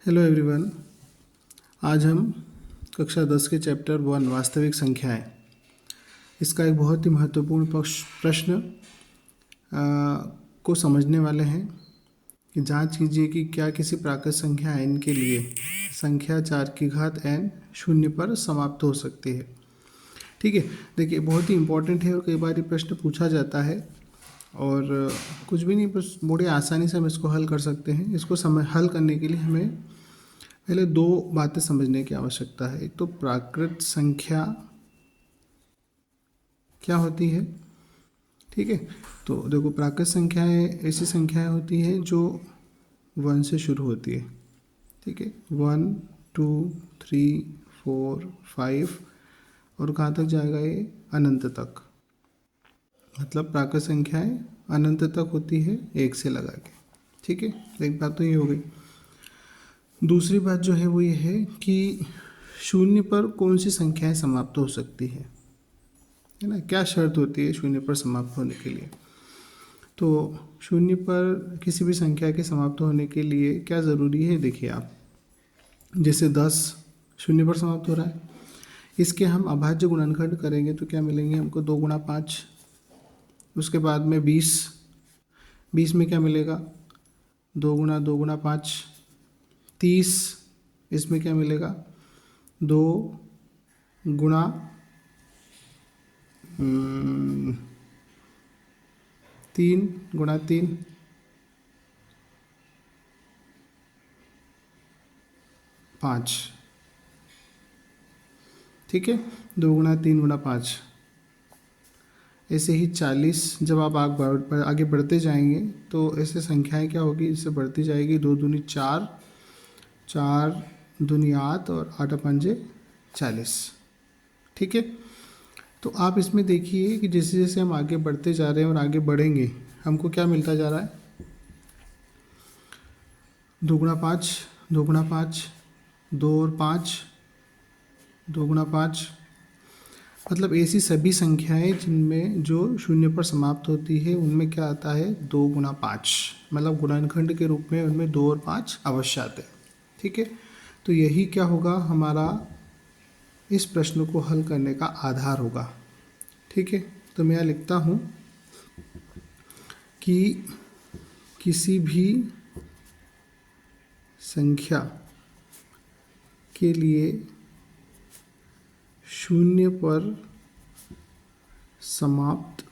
Hello everyone. आज हम कक्षा 10 के चैप्टर 1 वास्तविक संख्याएं इसका एक बहुत ही महत्वपूर्ण प्रश्न को समझने वाले हैं कि जांच कीजिए कि क्या किसी प्राकृत संख्या n के लिए संख्या 4 की घात n शून्य पर समाप्त हो सकती है। ठीक है, देखिए बहुत ही इम्पोर्टेंट है और कई बार ये प्रश्न पूछा जाता है और कुछ भी नहीं, बस बड़े आसानी से हम इसको हल कर सकते हैं। इसको हल करने के लिए हमें पहले दो बातें समझने की आवश्यकता है। एक तो प्राकृत संख्या क्या होती है, ठीक है। तो देखो, प्राकृत संख्याएं ऐसी संख्याएं होती है जो 1 से शुरू होती है, ठीक है। 1 2 3 4 5 और कहाँ तक जाएगा ये? अनंत तक। मतलब प्राकृत संख्याएं अनंत तक होती है 1 से लगा के, ठीक है। एक बात तो ये हो गई। दूसरी बात जो है वो ये है कि शून्य पर कौन सी संख्याएं समाप्त हो सकती है ना। क्या शर्त होती है शून्य पर समाप्त होने के लिए? तो शून्य पर किसी भी संख्या के समाप्त होने के लिए क्या ज़रूरी है? देखिए आप, जैसे 10 शून्य पर समाप्त हो रहा है, इसके हम अभाज्य गुणनखंड करेंगे तो क्या मिलेंगे हमको? 2 गुणा 5। उसके बाद में 20 में क्या मिलेगा? 2 गुणा 5 30। इसमें क्या मिलेगा? 2 गुणा 3 गुणा 3 5, ठीक है। 2 गुणा 3 गुणा 5। ऐसे ही 40। जब आप आगे बढ़ते जाएंगे तो ऐसे संख्याएं क्या होगी, इससे बढ़ती जाएगी। 2 दूनी 4, 4 दूनी 8 और 8 पंजे 40, ठीक है। तो आप इसमें देखिए कि जैसे जैसे हम आगे बढ़ते जा रहे हैं और आगे बढ़ेंगे, हमको क्या मिलता जा रहा है? 2 गुणा 5, 2 गुणा 5, 2 और 5, 2 गुणा 5। मतलब ऐसी सभी संख्याएं जिनमें जो शून्य पर समाप्त होती है उनमें क्या आता है? 2 गुणा 5। मतलब गुणनखंड के रूप में उनमें 2 और 5 अवश्य आते हैं, ठीक है। तो यही क्या होगा, हमारा इस प्रश्न को हल करने का आधार होगा, ठीक है। तो मैं यहाँ लिखता हूँ कि किसी भी संख्या के लिए शून्य पर समाप्त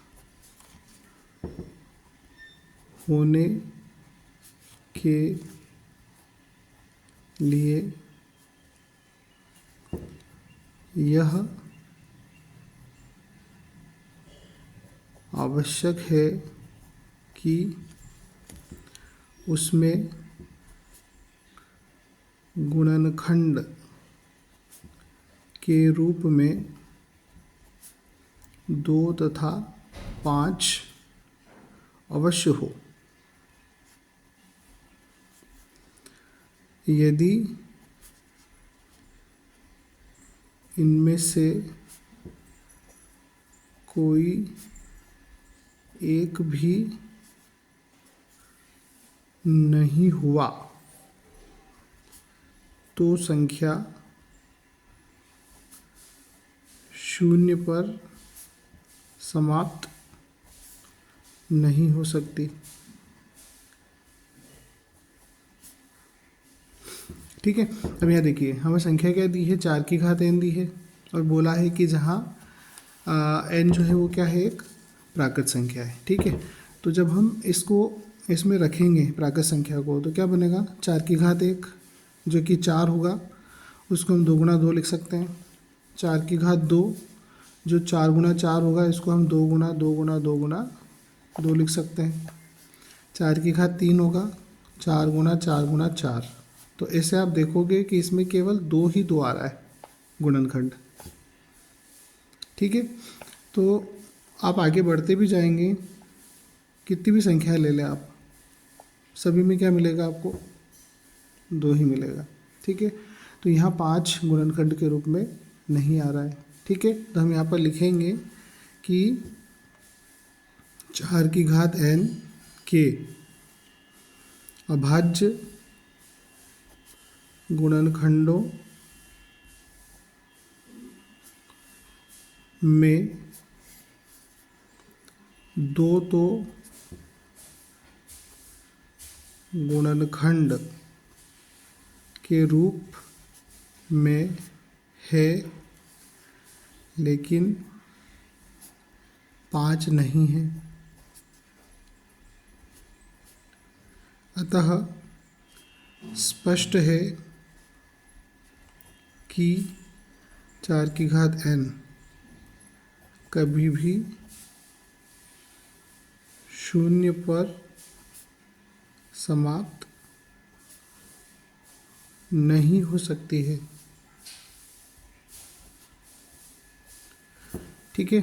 होने के लिए यह आवश्यक है कि उसमें गुणनखंड के रूप में 2 तथा 5 अवश्य हो। यदि इनमें से कोई एक भी नहीं हुआ तो संख्या शून्य पर समाप्त नहीं हो सकती, ठीक है। अब यहाँ देखिए, हमें संख्या क्या दी है? 4 की घात n दी है और बोला है कि जहाँ n जो है वो क्या है? एक प्राकृत संख्या है, ठीक है। तो जब हम इसको इसमें रखेंगे प्राकृत संख्या को तो क्या बनेगा? 4 की घात 1 जो कि 4 होगा, उसको हम 2 गुणा 2 लिख सकते हैं। 4 की घात 2 जो 4 गुणा 4 होगा, इसको हम 2 गुणा 2 गुणा 2 गुणा 2 लिख सकते हैं। 4 की घात 3 होगा, 4 गुणा 4 गुणा 4। तो ऐसे आप देखोगे कि इसमें केवल 2 ही 2 आ रहा है गुणनखंड, ठीक है। तो आप आगे बढ़ते भी जाएंगे, कितनी भी संख्या ले लें आप, सभी में क्या मिलेगा आपको? 2 ही मिलेगा, ठीक है। तो यहाँ 5 गुणनखंड के रूप में नहीं आ रहा है, ठीक है। तो हम यहाँ पर लिखेंगे कि 4 की घात n के अभाज्य गुणनखंडों में दो तो गुणनखंड के रूप में है लेकिन 5 नहीं है। अतः स्पष्ट है कि 4 की घात n कभी भी 0 पर समाप्त नहीं हो सकती है। ठीक है,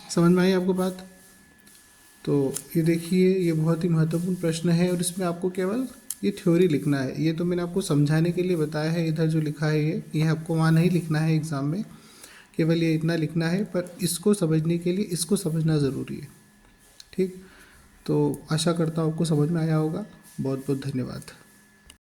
समझ में आई आपको बात? तो ये देखिए, ये बहुत ही महत्वपूर्ण प्रश्न है और इसमें आपको केवल ये थ्योरी लिखना है। ये तो मैंने आपको समझाने के लिए बताया है, इधर जो लिखा है ये आपको वहाँ नहीं लिखना है एग्ज़ाम में, केवल ये इतना लिखना है, पर इसको समझने के लिए इसको समझना ज़रूरी है। ठीक, तो आशा करता हूँ आपको समझ में आया होगा। बहुत बहुत धन्यवाद।